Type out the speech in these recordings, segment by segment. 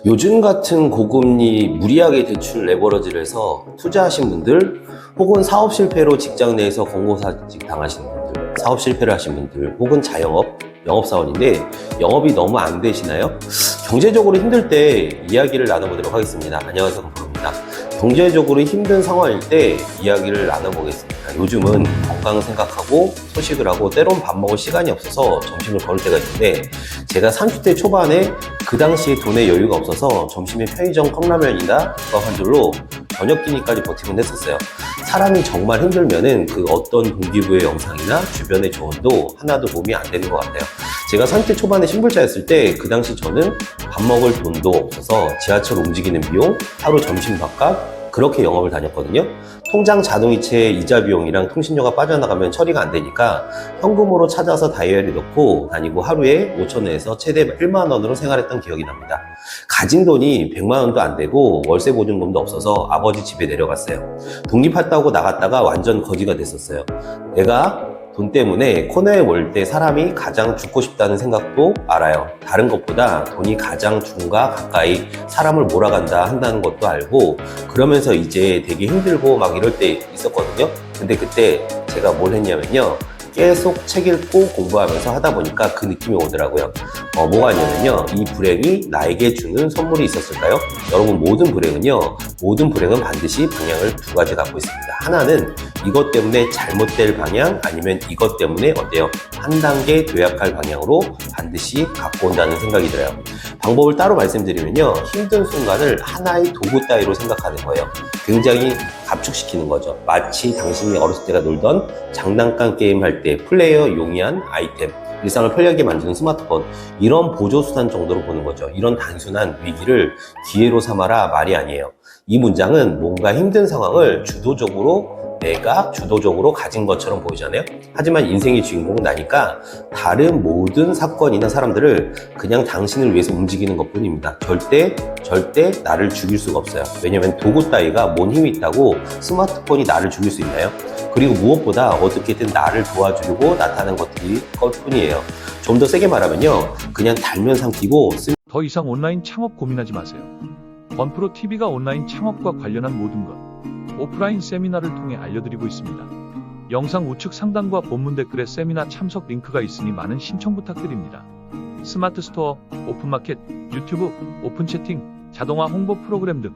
요즘 같은 고금리 무리하게 대출 레버러지를 해서 투자하신 분들, 혹은 사업 실패로 직장 내에서 권고사직 당하신 분들, 사업 실패를 하신 분들, 혹은 자영업, 영업사원인데 영업이 너무 안 되시나요? 경제적으로 힘들 때 이야기를 나눠보도록 하겠습니다. 안녕하세요, 건프로입니다. 경제적으로 힘든 상황일 때 이야기를 나눠보겠습니다. 요즘은 건강 생각하고 소식을 하고 때론 밥 먹을 시간이 없어서 점심을 거를 때가 있는데, 제가 30대 초반에 그 당시에 돈에 여유가 없어서 점심에 편의점 컵라면이나 국밥 한 줄로 저녁 끼니까지 버티곤 했었어요. 사람이 정말 힘들면은 그 어떤 동기부의 영상이나 주변의 조언도 하나도 도움이 안 되는 것 같아요. 제가 30대 초반에 신불자였을 때 그 당시 저는 밥 먹을 돈도 없어서 지하철 움직이는 비용, 하루 점심밥값, 그렇게 영업을 다녔거든요. 통장 자동이체 이자 비용이랑 통신료가 빠져나가면 처리가 안 되니까 현금으로 찾아서 다이어리 넣고 다니고 하루에 5,000원에서 최대 1만 원으로 생활했던 기억이 납니다. 가진 돈이 100만 원도 안 되고 월세 보증금도 없어서 아버지 집에 내려갔어요. 독립했다고 나갔다가 완전 거지가 됐었어요. 내가 돈 때문에 코너에 몰 때 사람이 가장 죽고 싶다는 생각도 알아요. 다른 것보다 돈이 가장 죽음과 가까이 사람을 몰아간다 한다는 것도 알고, 그러면서 이제 되게 힘들고 막 이럴 때 있었거든요. 근데 그때 제가 뭘 했냐면요, 계속 책 읽고 공부하면서 하다 보니까 그 느낌이 오더라고요. 뭐가 있냐면요, 이 불행이 나에게 주는 선물이 있었을까요? 여러분, 모든 불행은 반드시 방향을 두 가지 갖고 있습니다. 하나는 이것 때문에 잘못될 방향, 아니면 이것 때문에 어때요? 한 단계 도약할 방향으로 반드시 갖고 온다는 생각이 들어요. 방법을 따로 말씀드리면요, 힘든 순간을 하나의 도구 따위로 생각하는 거예요. 굉장히 압축시키는 거죠. 마치 당신이 어렸을 때가 놀던 장난감 게임 할 때 플레이어 용이한 아이템, 일상을 편리하게 만드는 스마트폰, 이런 보조수단 정도로 보는 거죠. 이런 단순한 위기를 기회로 삼아라 말이 아니에요. 이 문장은 뭔가 힘든 상황을 내가 주도적으로 가진 것처럼 보이잖아요. 하지만 인생의 주인공은 나니까 다른 모든 사건이나 사람들을 그냥 당신을 위해서 움직이는 것뿐입니다. 절대 나를 죽일 수가 없어요. 왜냐면 도구 따위가 뭔 힘이 있다고 스마트폰이 나를 죽일 수 있나요? 그리고 무엇보다 어떻게든 나를 도와주려고 나타나는 것뿐이에요. 좀 더 세게 말하면요, 그냥 달면 삼키고 더 이상 온라인 창업 고민하지 마세요. 건프로 TV가 온라인 창업과 관련한 모든 것, 오프라인 세미나를 통해 알려드리고 있습니다. 영상 우측 상단과 본문 댓글에 세미나 참석 링크가 있으니 많은 신청 부탁드립니다. 스마트 스토어, 오픈마켓, 유튜브, 오픈 채팅, 자동화 홍보 프로그램 등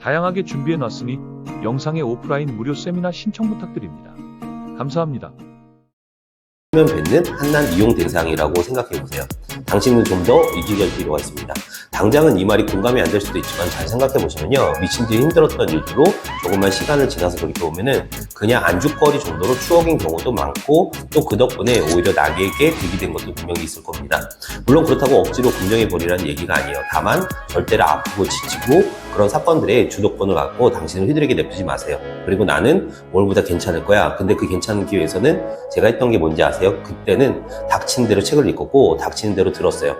다양하게 준비해 놨으니 영상의 오프라인 무료 세미나 신청 부탁드립니다. 감사합니다. 뱉는 한낱 이용 대상이라고 생각해보세요. 당신은 좀 더 이기적일 필요가 있습니다. 당장은 이 말이 공감이 안 될 수도 있지만 잘 생각해보시면요, 미친 듯이 힘들었던 일들로 조금만 시간을 지나서 돌이켜보면은 그냥 안주거리 정도로 추억인 경우도 많고, 또 그 덕분에 오히려 나에게 득이 된 것도 분명히 있을 겁니다. 물론 그렇다고 억지로 긍정해버리라는 얘기가 아니에요. 다만 절대로 아프고 지치고 그런 사건들의 주도권을 갖고 당신을 휘두르게 냅두지 마세요. 그리고 나는 오늘보다 괜찮을 거야. 근데 그 괜찮기 위해서는 제가 했던 게 뭔지 아세요? 그때는 닥치는 대로 책을 읽었고 닥치는 대로 들었어요.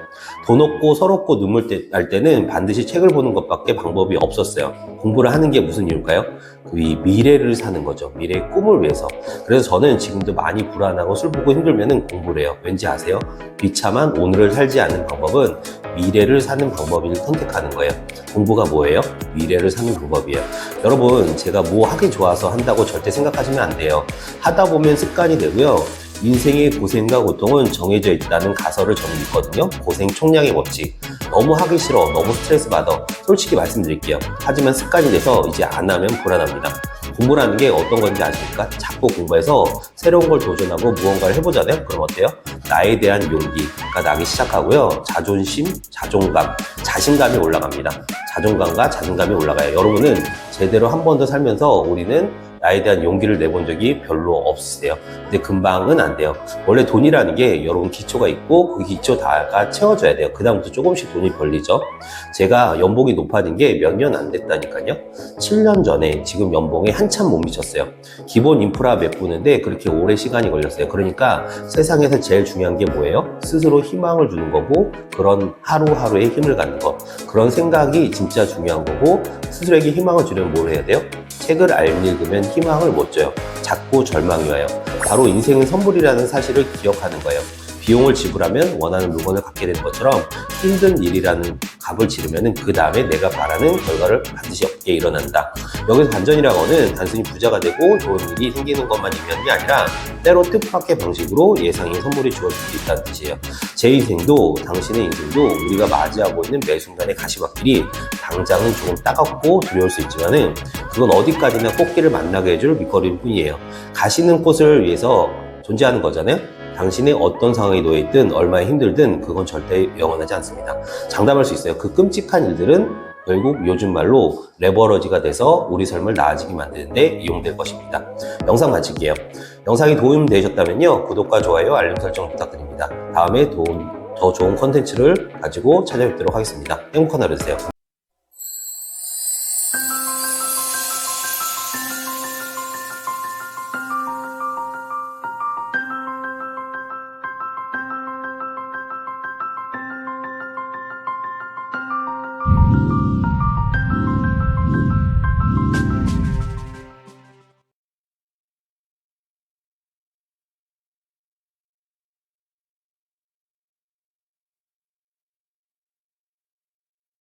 돈 없고 서럽고 눈물 날 때는 반드시 책을 보는 것밖에 방법이 없었어요. 공부를 하는 게 무슨 이유일까요? 그 미래를 사는 거죠. 미래의 꿈을 위해서. 그래서 저는 지금도 많이 불안하고 슬프고 힘들면은 공부를 해요. 왠지 아세요? 비참한 오늘을 살지 않는 방법은 미래를 사는 방법을 선택하는 거예요. 공부가 뭐예요? 미래를 사는 방법이에요. 여러분, 제가 뭐 하기 좋아서 한다고 절대 생각하시면 안 돼요. 하다 보면 습관이 되고요. 인생의 고생과 고통은 정해져 있다는 가설을 저는 믿거든요. 고생 총량의 법칙. 너무 하기 싫어, 너무 스트레스 받아, 솔직히 말씀드릴게요. 하지만 습관이 돼서 이제 안 하면 불안합니다. 공부라는 게 어떤 건지 아십니까? 자꾸 공부해서 새로운 걸 도전하고 무언가를 해보잖아요. 그럼 어때요? 나에 대한 용기가 나기 시작하고요. 자존심, 자존감, 자신감이 올라갑니다. 자존감과 자신감이 올라가요. 여러분은 제대로 한 번 더 살면서 우리는 나에 대한 용기를 내본 적이 별로 없으세요. 근데 금방은 안 돼요. 원래 돈이라는 게 여러분 기초가 있고 그 기초 다가 채워져야 돼요. 그 다음부터 조금씩 돈이 벌리죠. 제가 연봉이 높아진 게 몇 년 안 됐다니까요. 7년 전에 지금 연봉에 한참 못 미쳤어요. 기본 인프라 메꾸는데 그렇게 오래 시간이 걸렸어요. 그러니까 세상에서 제일 중요한 게 뭐예요? 스스로 희망을 주는 거고, 그런 하루하루에 힘을 갖는 거, 그런 생각이 진짜 중요한 거고, 스스로에게 희망을 주려면 뭘 해야 돼요? 책을 안 읽으면 희망을 못 줘요. 자꾸 절망이 와요. 바로 인생은 선물이라는 사실을 기억하는 거예요. 비용을 지불하면 원하는 물건을 갖게 되는 것처럼 힘든 일이라는 값을 치르면 그 다음에 내가 바라는 결과를 반드시 얻게 일어난다. 여기서 반전이라는 거는 단순히 부자가 되고 좋은 일이 생기는 것만 의미하는 게 아니라 때로 뜻밖의 방식으로 예상의 선물이 주어질 수 있다는 뜻이에요. 제 인생도 당신의 인생도 우리가 맞이하고 있는 매 순간의 가시밭길이 당장은 조금 따갑고 두려울 수 있지만은 그건 어디까지나 꽃길을 만나게 해줄 밑거리일 뿐이에요. 가시는 꽃을 위해서 존재하는 거잖아요. 당신의 어떤 상황에 놓여있든 얼마나 힘들든 그건 절대 영원하지 않습니다. 장담할 수 있어요. 그 끔찍한 일들은 결국 요즘 말로 레버러지가 돼서 우리 삶을 나아지게 만드는데 이용될 것입니다. 영상 마칠게요. 영상이 도움되셨다면요, 구독과 좋아요, 알림 설정 부탁드립니다. 다음에 더 좋은 컨텐츠를 가지고 찾아뵙도록 하겠습니다. 행복한 하루 되세요.